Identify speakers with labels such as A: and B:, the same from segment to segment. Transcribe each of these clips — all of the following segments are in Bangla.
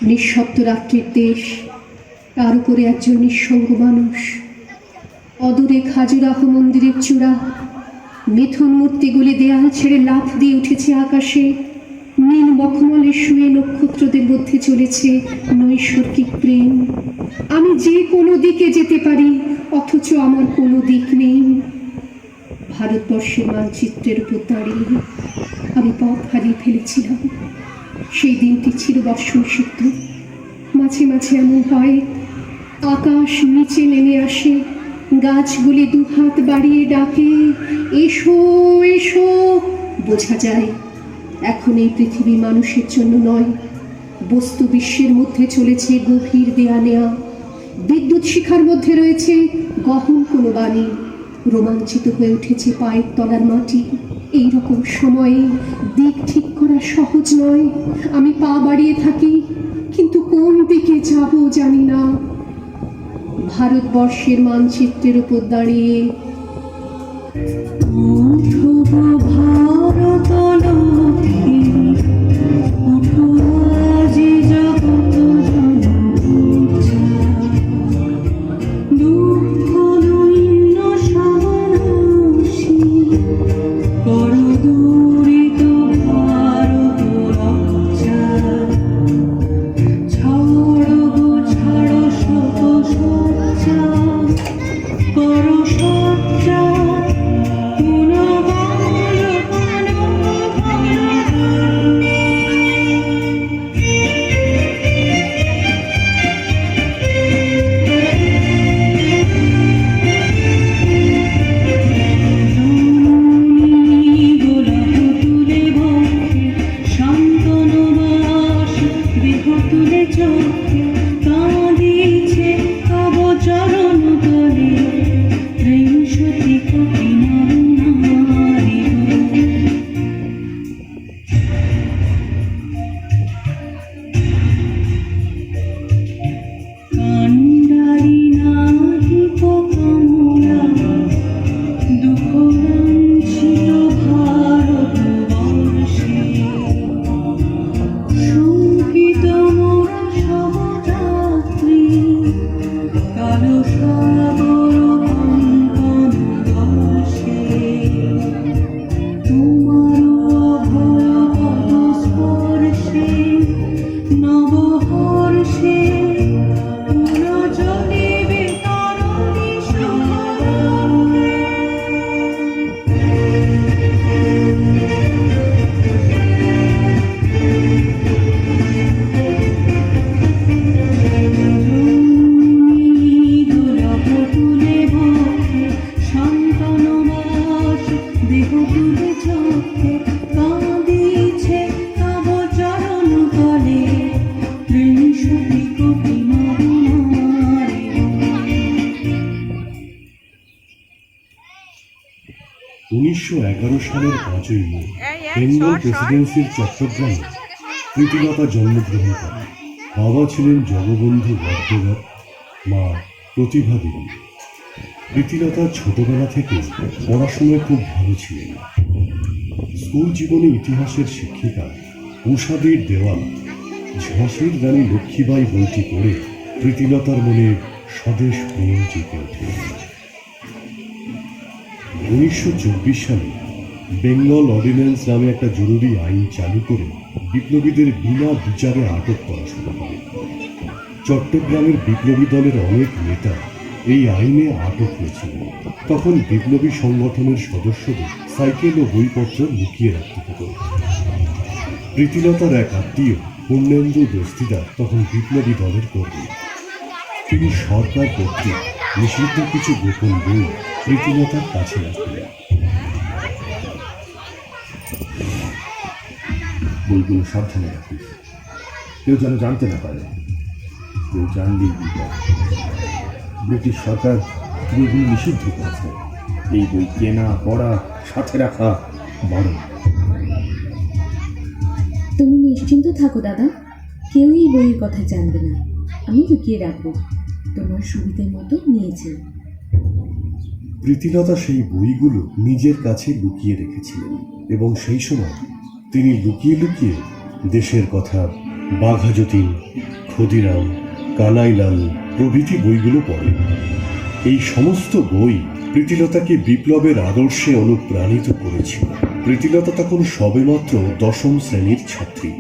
A: নিঃশব্দ রাত্রির দেশ, তার উপরে একজন নিঃসঙ্গ মানুষ। অদূরে খাজুরাহ মন্দিরের চূড়া, মিথুন মূর্তিগুলি দেয়াল ছেড়ে লাফ দিয়ে উঠেছে আকাশে। নীল মখমলে শুয়ে নক্ষত্রদের মধ্যে চলেছে নৈসর্গিক প্রেম। আমি যে কোনো দিকে যেতে পারি, অথচ আমার কোনো দিক নেই। ভারতবর্ষের মানচিত্রের উপর দাঁড়িয়ে আমি পথ হারিয়ে ফেলেছিলাম। সেই দিনটি ছিল বর্ষণসিদ্ধ। মাঝে মাঝে এমন হয়, আকাশ নিচে নেমে আসে, গাছগুলি দুহাত বাড়িয়ে ডাকে, এসো এসো। বোঝা যায় এখন এই পৃথিবী মানুষের জন্য নয়, বস্তু বিশ্বের মধ্যে চলেছে গভীর দেয়া নেয়া। বিদ্যুৎ শিখার মধ্যে রয়েছে গহন কোনো বাণী। রোমাঞ্চিত হয়ে উঠেছে পায়ের তলার মাটি। এইরকম সময়ে দিক ঠিক করা সহজ নয়। আমি পা বাড়িয়ে থাকি, কিন্তু কোন দিকে যাব জানি না। ভারতবর্ষের মানচিত্রের উপর দাঁড়িয়ে ভারত
B: সালের 5ই মে বেঙ্গল প্রেসিডেন্সির চট্টগ্রামে প্রীতিলতা জন্মগ্রহণ করেন। বাবা ছিলেন জগবন্ধু বদ্যোপাধ্যায়, মা প্রতিভা দেবী। প্রীতিলতা ছোটবেলা থেকে পড়াশোনায় খুব ভালো ছিলেন। স্কুল জীবনে ইতিহাসের শিক্ষিকা উষাদির দেওয়া ঝাঁসির রানী লক্ষ্মীবাই বইটি পড়ে প্রীতিলতার মনে স্বদেশ প্রেম জেগে ওঠে। 1924 সালে বেঙ্গল অর্ডিন্যান্স নামে একটা জরুরি আইন চালু করে বিপ্লবীদের বিনা বিচারে আটক করা শুরু করে। চট্টগ্রামের বিপ্লবী দলের অনেক নেতা এই আইনে আটক হয়েছিলেন। তখন বিপ্লবী সংগঠনের সদস্যদের সাইকেল ও বইপত্র লুকিয়ে রাখতে হতো। প্রীতিলতার এক আত্মীয় পূর্ণেন্দু দস্তিদার তখন বিপ্লবী দলের কর্মী। তিনি সরকার কর্তৃক নিষিদ্ধ কিছু গোপন বই প্রীতিলতার কাছে রাখলেন।
C: বইগুলো সাবধানে রাখিস, কেউ যেন জানতে না পারে। কেউ জানলেই বিপদ। ব্রিটিশ সরকার বইগুলো নিষিদ্ধ করেছে। এই বই কেনা পড়া সাথে রাখা বারণ।
D: তুমি নিশ্চিন্ত থাকো দাদা, কেউ এই বইয়ের কথা জানবে না। আমি লুকিয়ে রাখবো, তোমার সুবিধের মতো নিয়েছি।
B: প্রীতিলতা সেই বইগুলো নিজের কাছে লুকিয়ে রেখেছিলেন এবং সেই সময় তিনি লুকিয়ে লুকিয়ে দেশের কথা বাঘাযতীন, ক্ষুদিরাম, কানাইলাল প্রভৃতি বইগুলো পড়েন। এই সমস্ত বই প্রীতিলতাকে বিপ্লবের আদর্শে অনুপ্রাণিত করেছিল। প্রীতিলতা তখন সবেমাত্র 10ম শ্রেণীর ছাত্রী।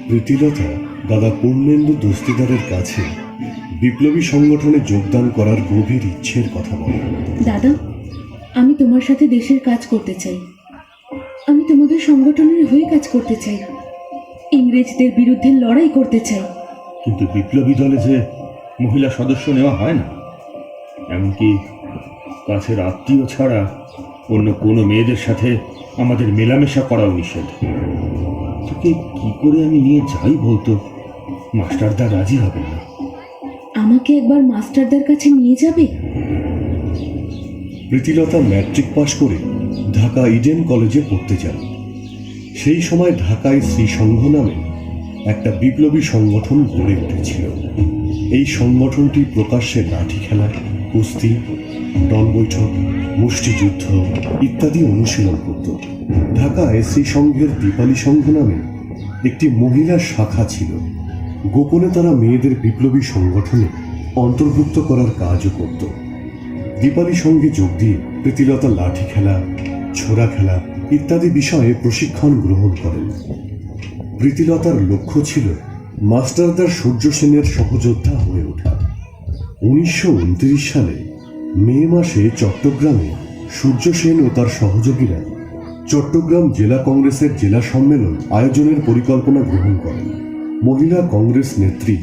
B: প্রীতিলতা দাদা পূর্ণেন্দু দস্তিদারের কাছে বিপ্লবী সংগঠনে যোগদান করার গভীর ইচ্ছের কথা বলেন।
D: দাদা, আমি তোমার সাথে দেশের কাজ করতে চাই। আমি তোমাদের সংগঠনের হয়ে কাজ করতে চাই। ইংরেজদের বিরুদ্ধে লড়াই করতে চাই।
C: কিন্তু বিপ্লবী দলে যে মহিলা সদস্য নেওয়া হয় না, এমনকি কাছের আত্মীয় ছাড়া অন্য কোনো মেয়েদের সাথে আমাদের মেলামেশা করাও নিষেধ। তোকে কি করে আমি নিয়ে যাই বলতো? মাস্টারদা রাজি হবেন না।
D: আমাকে একবার মাস্টারদের কাছে নিয়ে যাবে?
B: প্রীতিলতা ম্যাট্রিক পাশ করে ঢাকা ইডেন কলেজে পড়তে যান। সেই সময় ঢাকায় শ্রীসংঘ নামে একটা বিপ্লবী সংগঠন গড়ে উঠেছিল। এই সংগঠনটি প্রকাশ্যে লাঠি খেলা, কুস্তি, দল বৈঠক, মুষ্টিযুদ্ধ ইত্যাদি অনুশীলন করত। ঢাকায় শ্রীসংঘের দীপালি সংঘ নামে একটি মহিলা শাখা ছিল। গোপনে তারা মেয়েদের বিপ্লবী সংগঠনে অন্তর্ভুক্ত করার কাজও করত। দীপালি সংঘে যোগ দিয়ে প্রীতিলতা লাঠি খেলা, ছোরা খেলা ইত্যাদি বিষয়ে প্রশিক্ষণ গ্রহণ করেন। প্রীতিলতার লক্ষ্য ছিল মাস্টারদার সূর্য সেনের সহযোদ্ধা হয়ে ওঠা। 1929 সালে মে মাসে চট্টগ্রামে সূর্য সেন ও তার সহযোগীরা চট্টগ্রাম জেলা কংগ্রেসের জেলা সম্মেলন আয়োজনের পরিকল্পনা গ্রহণ করেন। মহিলা কংগ্রেস নেত্রী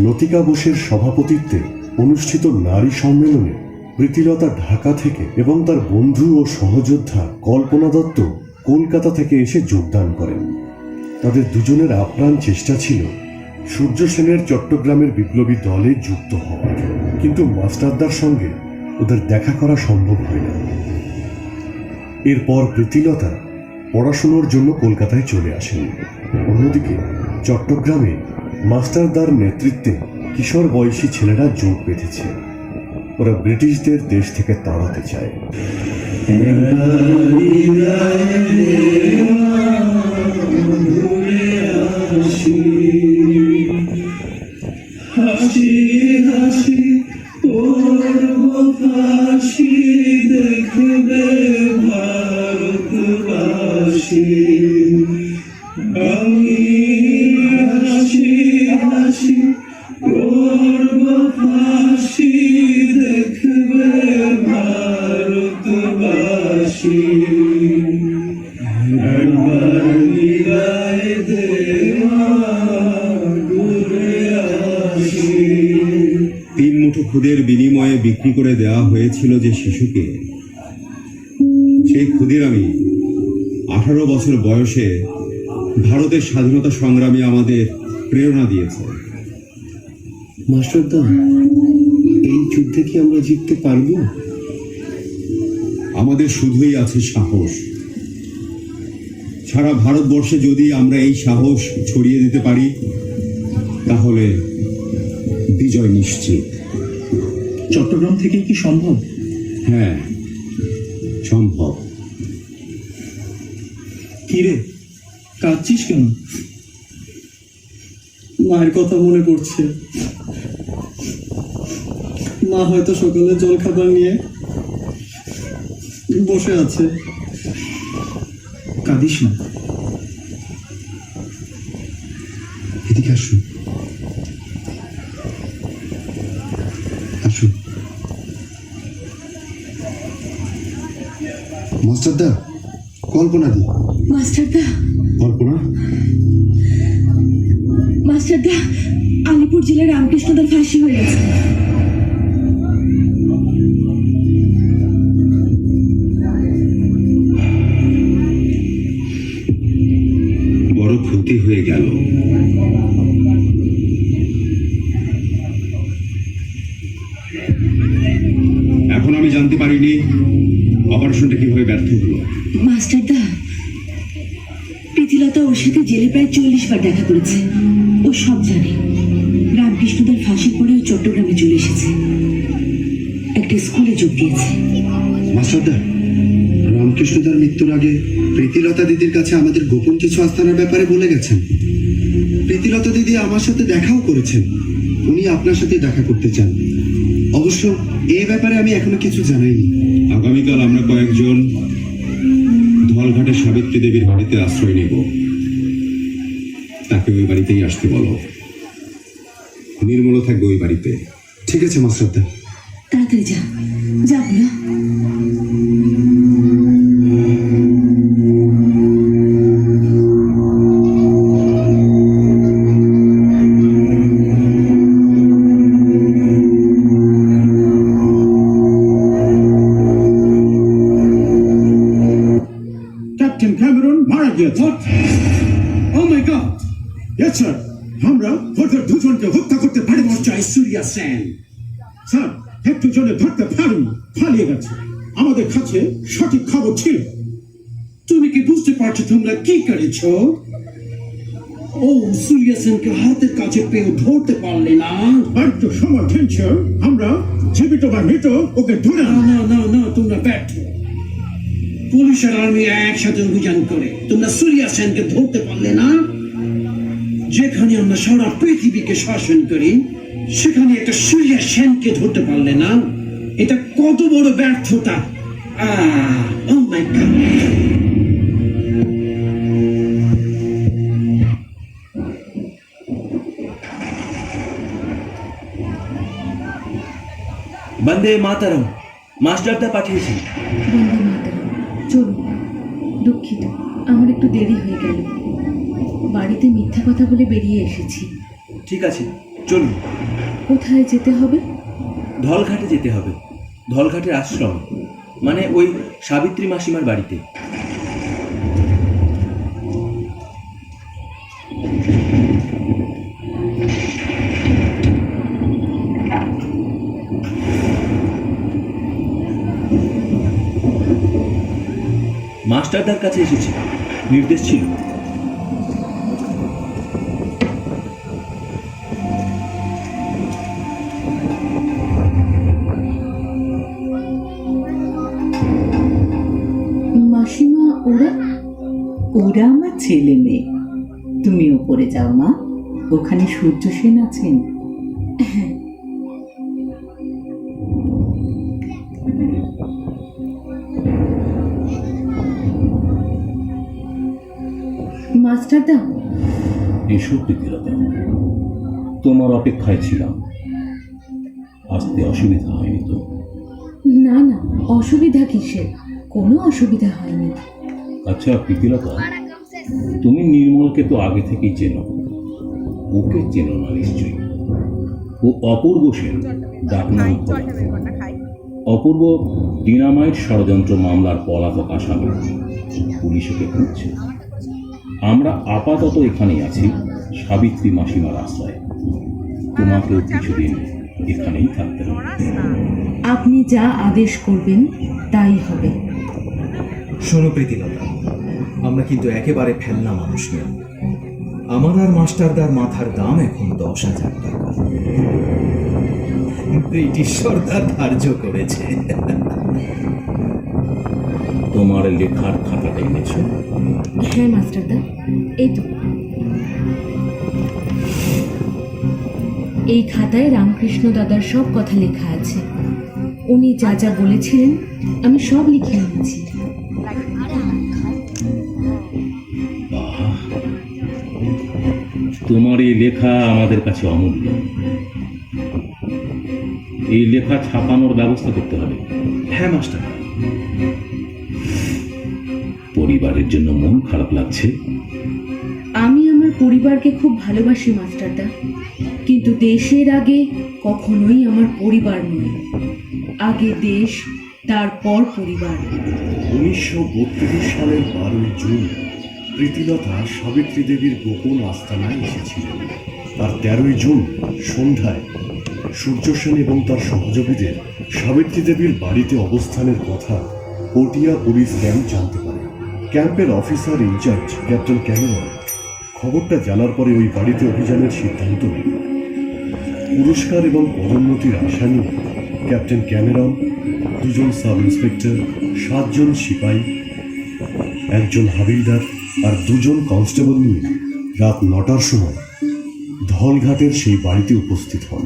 B: লতিকা বোসের সভাপতিত্বে অনুষ্ঠিত নারী সম্মেলনে প্রীতিলতা ঢাকা থেকে এবং তার বন্ধু ও সহযোদ্ধা কল্পনা দত্ত কলকাতা থেকে এসে যোগদান করেন। তাদের দুজনের আপ্রাণ চেষ্টা ছিল সূর্য সেনের চট্টগ্রামের বিপ্লবী দলে যুক্ত হওয়ার, কিন্তু মাস্টারদার সঙ্গে ওদের দেখা করা সম্ভব হয় না। এরপর প্রীতিলতা পড়াশুনোর জন্য কলকাতায় চলে আসেন। অন্যদিকে চট্টগ্রামে মাস্টারদার নেতৃত্বে কিশোর বয়সী ছেলেরা জোট বেঁধেছে। ওরা ব্রিটিশদের দেশ থেকে তাড়াতে চায়।
E: হাসি হাসি পড়ব ফাঁসি, দেখবে ভারতবাসী। আমি হাসি হাসি পড়ব ফাঁসি, দেখবে ভারতবাসী। একবার বিদায় দেওয়া, ঘুরে আসি।
F: 3 মুঠো খুদের বিনিময়ে বিক্রি করে দেওয়া হয়েছিল যে শিশুকে, সেই ক্ষুদিরামই 18 বছর বয়সে ভারতের স্বাধীনতা সংগ্রামে আমাদের প্রেরণা দিয়েছে।
E: মাস্টারদা, এই যুদ্ধে কি আমরা জিততে পারবো?
F: আমাদের শুধুই আছে সাহস। সারা ভারতবর্ষে যদি আমরা এই সাহস ছড়িয়ে দিতে পারি, তাহলে বিজয় নিশ্চিত।
E: চট্টগ্রাম থেকে কি সম্ভব?
F: হ্যাঁ, সম্ভব।
E: কিরে, কাঁদছিস কেন? মায়ের কথা মনে পড়ছে। মা হয়তো সকালে জলখাবার নিয়ে বসে আছে। কাঁদিস না।
F: এদিকে আসুন, আসুন।
G: মাস্টারদা, কল্পনা দি।
D: মাস্টারদা,
F: কল্পনা,
D: মাস্টারদা, আলিপুর জেলার রামকৃষ্ণদার ফাঁসি হয়ে গেছে।
F: বড় ক্ষতি হয়ে গেল। এখন আমি জানতে পারিনি অপারেশনটা কিভাবে ব্যর্থ হলো।
D: মাস্টারদা, প্রীতিলতা ওর সাথে জেলে প্রায় 40 বার দেখা করেছে। ও সব জানে। রামকৃষ্ণদার ফাঁসির পরে ও চট্টগ্রামে চলে এসেছে। একটা স্কুলে যোগ দিয়েছে।
G: মাস্টারদা, রামকৃষ্ণদার মৃত্যুর আগে প্রীতিলতা দিদির কাছে আমাদের গোপন কিছু আস্থানার ব্যাপারে বলে গেছেন। প্রীতিলতা দিদি আমার সাথে দেখাও করেছেন। উনি আপনার সাথে দেখা করতে চান। অবশ্য এই ব্যাপারে আমি এখনো কিছু জানাইনি।
F: আগামীকাল আমরা কয়েকজন ধলঘাটে সাবিত্রী দেবীর বাড়িতে আশ্রয় নেব। তাকে ওই বাড়িতেই আসতে বলো। নির্মলও থাকবে ওই বাড়িতে।
G: ঠিক আছে মাস্টারদা।
D: তাড়াতাড়ি যা, যা ভোলা।
C: ক্যাপ্টেন ক্যামেরন মারা গিয়েছে। ও মাই গড! ইয়েস স্যার, আমরা ওদের দুজনকে হত্যা করতে পারি। চাই সুরিয়া সেন। স্যার, একটু জনে ধরতে পারিনি, পালিয়ে গেছে। আমাদের কাছে সঠিক খবর ছিল। তুমি কি বুঝতে পারছো তোমরা কি করেছো? ও সুরিয়া সেনকে হাতের কাছে পেয়ে ধরতে পারলে না। একটু সময় খেলছো, আমরা জীবিত বা মৃত ওকে ধরে। না না না, তোমরা ব্যর্থ। পুলিশ আর আর্মি একসাথে অভিযান করে তোমরা সুরিয়া সেনকে ধরতে পারলে না। যেখানে আমরা সারা পৃথিবীকে শাসন করি সেখানে একটা সুরিয়া সেনকে ধরতে পারলে না। এটা কত বড় ব্যর্থতা! ও মাই গড!
H: বন্দে মাতারম, মাস্টারদা পাঠিয়েছেন।
D: বন্দে মাতরম। চলো। দুঃখিত, আমার একটু দেরি হয়ে গেল। বাড়িতে মিথ্যা কথা বলে বেরিয়ে এসেছি।
H: ঠিক আছে, চলুন।
D: কোথায় যেতে হবে?
H: ধলঘাটে যেতে হবে। ধলঘাটের আশ্রম, মানে ওই সাবিত্রী মাসিমার বাড়িতে। মাস্টারদার কাছে এসেছি, নির্দেশ ছিল।
D: মাসিমা, ওরা?
I: ওরা আমার ছেলে মেয়ে। তুমি ওপরে যাও মা, ওখানে সূর্য সেন আছেন।
D: মাস্টারদা,
C: এসো প্রীতিলতা, তোমার অপেক্ষায় ছিলাম। আসতে অসুবিধা হয়নি তো?
D: না না, অসুবিধা কিসের? কোনো অসুবিধা হয়নি।
C: আচ্ছা প্রীতিলতা, তুমি নির্মলকে তো আগে থেকেই চেনো। ওকে চেনো না নিশ্চয়ই? ও অপূর্ব সেন, ডাকনাম ভোলা। অপূর্ব ডিনামাইট ষড়যন্ত্র মামলার পলাতক আসামি। পুলিশ ওকে খুঁজছে। আমরা আপাতত এখানেই আছি, সাবিত্রী মাসিমার আশ্রয়ে। তোমাকেও কিছুদিন এখানেই থাকতে হবে।
D: আপনি যা আদেশ করবেন তাই হবে।
J: শোনো প্রীতিলতা, আমরা কিন্তু একেবারে ফেলনা মানুষ নই। আমার আর মাস্টারদার মাথার দাম এখন 10,000 টাকা। ব্রিটিশ সরকার ধার্য করেছে।
C: তোমার লেখার খাতাটা এনেছো?
D: হ্যাঁ মাস্টারদা, এই তো। এই খাতায় রামকৃষ্ণ দাদার সব কথা লেখা আছে। উনি যা যা বলেছিলেন আমি সব লিখে এনেছি।
C: তোমার এই লেখা আমাদের কাছে অমূল্য। এই লেখা ছাপানোর ব্যবস্থা করতে হবে।
H: হ্যাঁ মাস্টার।
C: পরিবারের জন্য মন খারাপ লাগছে?
D: আমি আমার পরিবারকে খুব ভালোবাসি মাস্টারদা, কিন্তু দেশের আগে কখনোই আমার পরিবার নয়। আগে দেশ, তারপর পরিবার।
B: 1932 সালের 12 জুন প্রীতিলতা সাবিত্রী দেবীর গোপন আস্তানায় এসেছিলেন। তার 13 জুন সন্ধ্যায় সূর্য সেন এবং তার সহযোগীদের সাবিত্রী দেবীর বাড়িতে অবস্থানের কথা পটিয়া পুলিশ ক্যাম্প জানতে পারে। ক্যাম্পের অফিসার ইনচার্জ ক্যাপ্টেন ক্যামেরন খবরটা জানার পরে ওই বাড়িতে অভিযানের সিদ্ধান্ত নেন। পুরস্কার এবং পদোন্নতির আশা নিয়ে ক্যাপ্টেন ক্যামেরন, 2 জন সাব ইন্সপেক্টর, 7 জন সিপাহী, 1 জন হাবিলদার আর 2 জন কনস্টেবল নিয়ে রাত 9টার সময় ঢলঘাটের সেই বাড়িতে উপস্থিত হন।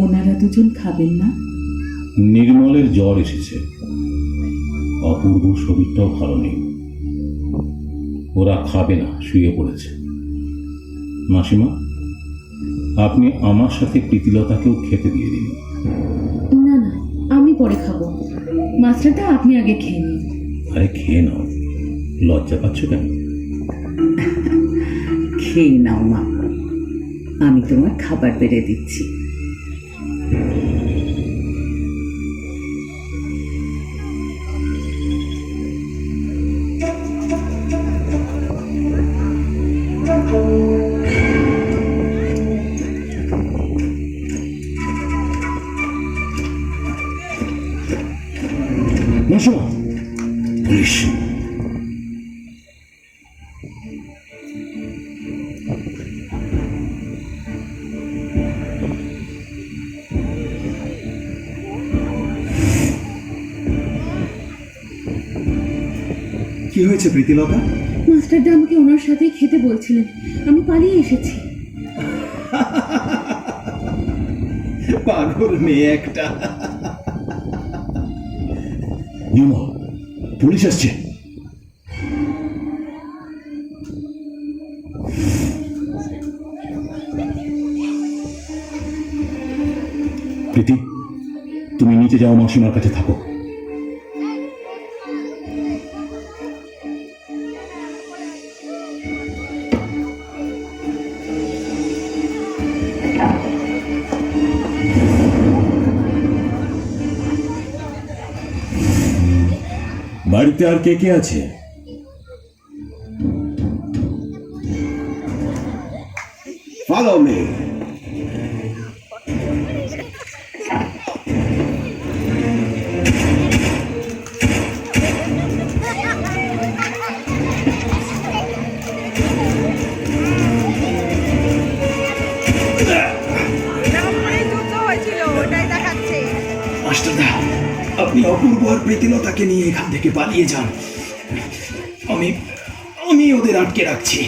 I: ওনারা দুজন খাবেন না?
K: নির্মলের জ্বর এসেছে, অপূর্ব শরীরটাও ভালো নেই, ওরা খাবে না, শুয়ে পড়েছে। মাসিমা, আপনি আমার সাথে প্রীতিলতাকেও খেতে দিয়ে দিন।
D: না না, আমি পরে খাবো। মাস্টারদা, আপনি আগে খেয়ে নিন।
K: আরে খেয়ে নাও, লজ্জা পাচ্ছ কেন?
I: খেয়ে নাও মা, আমি তোমার খাবার বেড়ে দিচ্ছি।
B: মাসিমা, পুলিশ।
J: কি হয়েছে প্রীতিলতা?
D: মাস্টারদা আমাকে ওনার সাথেই খেতে বলছিলেন, আমি পালিয়ে এসেছি।
J: পাগল মেয়ে একটা।
B: নির্মল, পুলিশ আসছে। প্রীতি, তুমি নিচে যাও, মাসিমার কাছে থাকো। বাড়িতে আর কে কে আছে?
C: Follow me.
J: মাস্টারদা, আপনি অপূর্ব আর প্রীতিলতাকে নিয়ে এখান থেকে পালিয়ে যান। আমি ওদের আটকে রাখছি।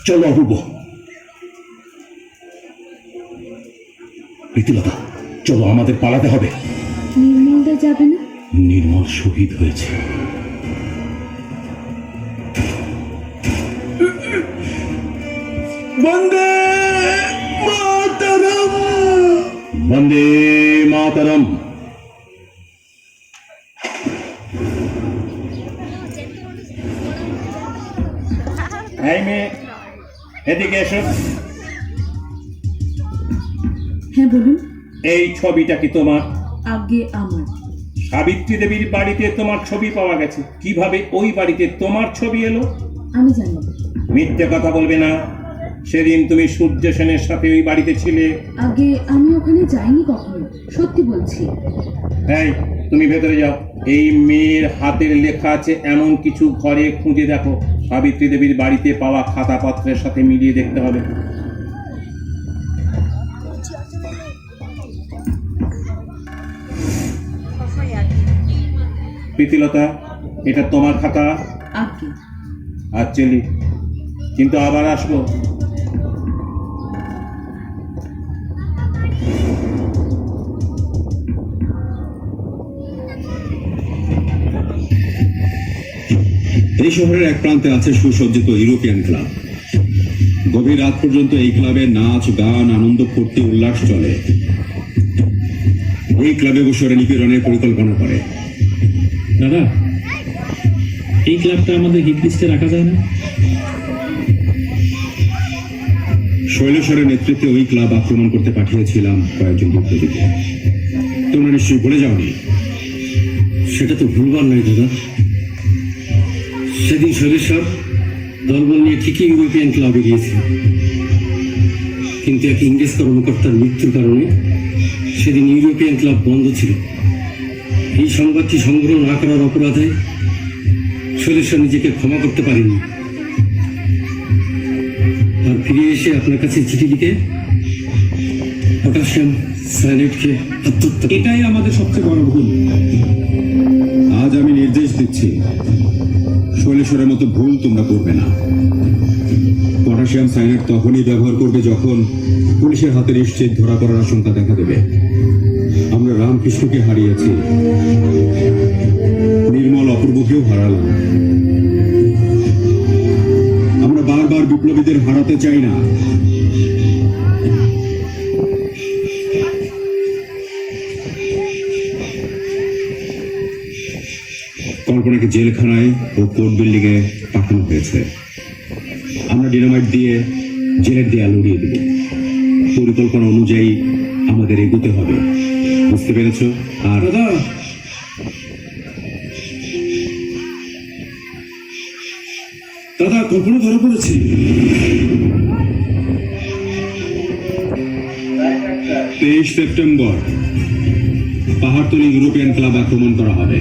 B: চলো অপূর্ব। প্রীতিলতা, চলো, আমাদের পালাতে হবে।
D: নির্মলদা যাবে না?
B: নির্মল শহীদ হয়েছে।
J: বন্দে মাতরম!
B: বন্দে মাতরম। এই মেয়ে, এদিকে এসো।
D: হ্যাঁ বলুন।
K: এই ছবিটা কি তোমার?
D: আগে আমার।
K: সাবিত্রী দেবীর বাড়িতে তোমার ছবি পাওয়া গেছে, কিভাবে ওই বাড়িতে তোমার ছবি এলো?
D: আমি জানি।
K: মিথ্যে কথা বলবে না। সেদিন তুমি সূর্য সেনের সাথে ওই বাড়িতে ছিলে।
D: আগে আমি ওখানে যাইনি কখনো, সত্যি বলছি।
K: এই, তুমি ভেতরে যাও। এই মেয়ের হাতের লেখা আছে এমন কিছু ঘরে খুঁজে দেখো, সাবিত্রী দেবীর বাড়িতে পাওয়া খাতাপত্রের সাথে মিলিয়ে দেখতে হবে। প্রীতিলতা, এটা তোমার খাতা।
D: আগে।
K: আর চলি, কিন্তু আবার আসবো।
F: এই শহরের এক প্রান্তে আছে সুসজ্জিত ইউরোপিয়ান ক্লাব। গভীর রাত পর্যন্ত এই ক্লাবে নাচ, গান, আনন্দ, ফুর্তি, উল্লাস চলে। এই ক্লাবে বসে ওরা নিপীড়নের পরিকল্পনা করে।
E: দাদা, এই ক্লাবটা আমাদের হিট লিস্টে রাখা যায় না?
F: শৈলেশ্বরের নেতৃত্বে ওই ক্লাব আক্রমণ করতে পাঠিয়েছিলাম কয়েকজন বিপ্লবীকে। তোমরা নিশ্চয়ই ভুলে যাওনি?
E: সেটা তো ভুলবার নয় দাদা। সেদিন শৈলেশ্বর দলবল নিয়ে ঠিকই ইউরোপিয়ান ক্লাবে গিয়েছিল, কিন্তু এক ইংরেজ কর্মকর্তার মৃত্যুর কারণে সেদিন ইউরোপিয়ান ক্লাব বন্ধ ছিল। এই সংবাদটি সংগ্রহ না করার অপরাধে শৈলেশ্বর নিজেকে ক্ষমা করতে পারেনি, আর ফিরে এসে আপনার কাছে চিঠি লিখে পটাশিয়াম সায়ানাইডকে আত্মহত্যা।
C: এটাই আমাদের সবচেয়ে বড় ভুল।
F: আজ আমি নির্দেশ দিচ্ছি, দিচ্ছি, শৈলেশ্বরের মতো ভুল তোমরা করবে না। পটাশিয়াম সাইনাইড তখনই ব্যবহার করবে যখন পুলিশের হাতে নিশ্চিত ধরা পড়ার আশঙ্কা দেখা দেবে। আমরা রামকৃষ্ণকে হারিয়েছি, নির্মল অপূর্বকেও হারালাম। আমরা বারবার বিপ্লবীদের হারাতে চাই না। কল্পনাকে জেলখানায় ও কোর্ট বিল্ডিং এ পাঠানো হয়েছে। আমরা ডিনামাইট দিয়ে জেলের দেয়াল উড়িয়ে দেব। পরিকল্পনা অনুযায়ী আমাদের এগোতে হবে, বুঝতে পেরেছ? আর দাদা, কল্পনা ধরা পড়েছে। 23 সেপ্টেম্বর পাহাড়তলি ইউরোপিয়ান ক্লাব আক্রমণ করা হবে।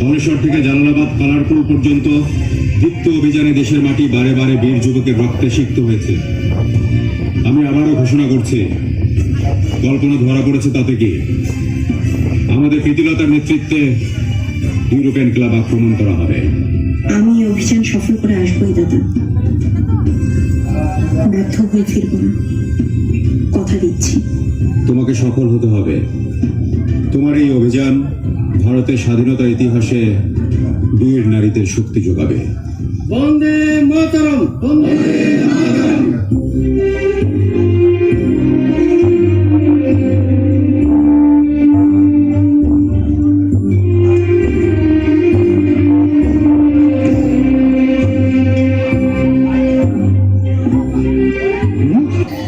F: ধনেশ্বর থেকে জালালাবাদ কালারপুর পর্যন্ত দীপ্ত অভিযানে দেশের মাটি বারে বারে বীর যুবকের রক্তে সিক্ত হয়েছে। আমি আবারও ঘোষণা করছি, কল্পনা ধরা পড়েছে তাতে কি? আমাদের প্রীতিলতার নেতৃত্বে ইউরোপিয়ান ক্লাব আক্রমণ করা হবে।
L: আমি এই অভিযান সফল করে আসবোই দাদা, ব্যর্থ হয়ে ফিরব না, কথা দিচ্ছি।
F: তোমাকে সফল হতে হবে। তোমার এই অভিযান ভারতের স্বাধীনতার ইতিহাসে বীর নারীদের শক্তি যোগাবে।
E: বন্দে মাতরম, বন্দে মাতরম।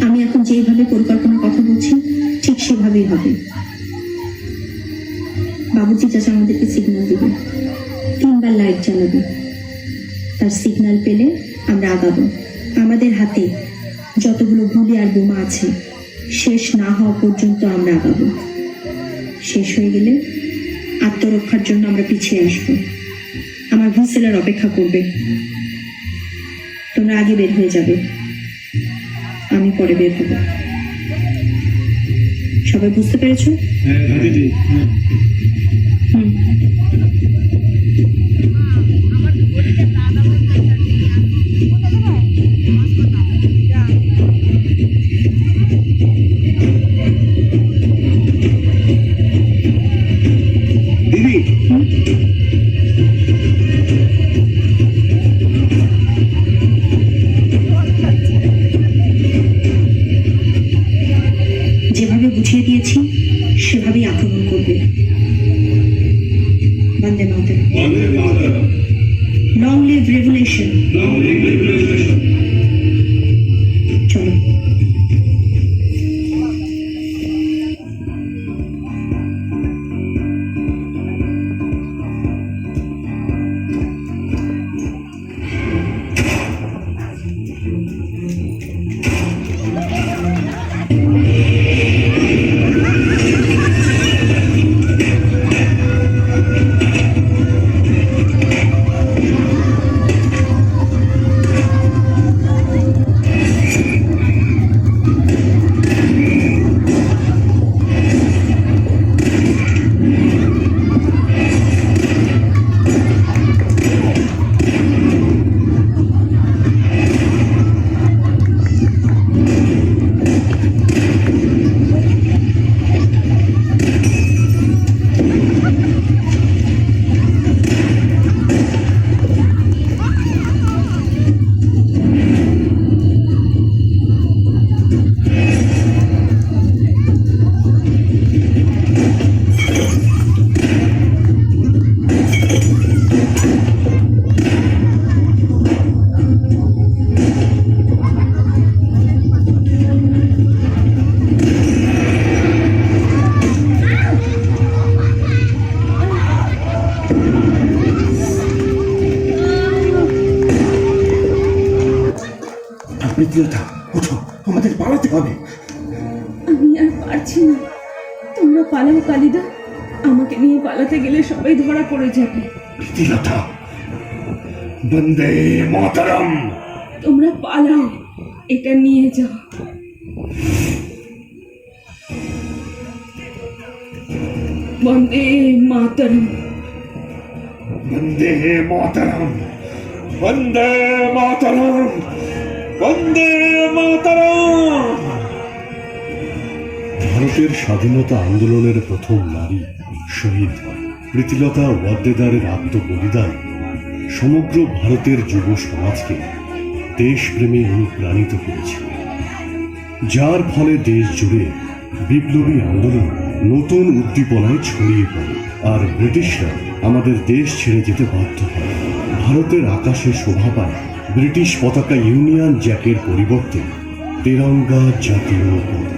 L: আমি এখন যেভাবে পরিকল্পনার কথা বলছি ঠিক সেভাবেই হবে। বাবুজি চাচা আমাদেরকে সিগন্যাল দিবে, 3 বার লাইট জ্বালাবে। তার সিগন্যাল পেলে আমরা আগাবো। আমাদের হাতে যতগুলো গুলি আর বোমা আছে শেষ না হওয়া পর্যন্ত আমরা আগাবো। শেষ হয়ে গেলে আত্মরক্ষার জন্য আমরা পিছিয়ে আসবো। আমার হুইসেলের অপেক্ষা করবে। তোমরা আগে বের হয়ে যাবে, আমি পরে বের হবো। সবাই বুঝতে পেরেছো?
F: দিদি,
L: যেভাবে বুঝিয়ে দিয়েছি সেভাবেই আক্রমণ করবে। Vande Mataram. Long live revolution. চলো।
C: প্রীতিলতা, ওঠো, আমাদের পালাতে হবে।
D: আমি আর পারছি না। তোমরা পালাও কালিদা, আমাকে নিয়ে পালাতে গেলে সবাই ধরা পড়ে যাবে।
C: প্রীতিলতা, বন্দে মাতরম।
D: তোমরা পালাও, এটা নিয়ে যাও। বন্দে মাতরম।
C: বন্দে মাতরম, বন্দে মাতরম, বন্দে মাতরম।
B: ভারতের স্বাধীনতা আন্দোলনের প্রথম নারী শহীদ প্রীতিলতা ওয়াদ্দেদারের আত্মবলিদান সমগ্র ভারতের যুব সমাজকে দেশপ্রেমে অনুপ্রাণিত করেছিল, যার ফলে দেশ জুড়ে বিপ্লবী আন্দোলন নতুন উদ্দীপনায় ছড়িয়ে পড়ে আর ব্রিটিশরা আমাদের দেশ ছেড়ে যেতে বাধ্য হয়। ভারতের আকাশে শোভা পায় ব্রিটিশ পতাকা ইউনিয়ন জ্যাকের পরিবর্তে তেরঙ্গা জাতীয় পতাকা।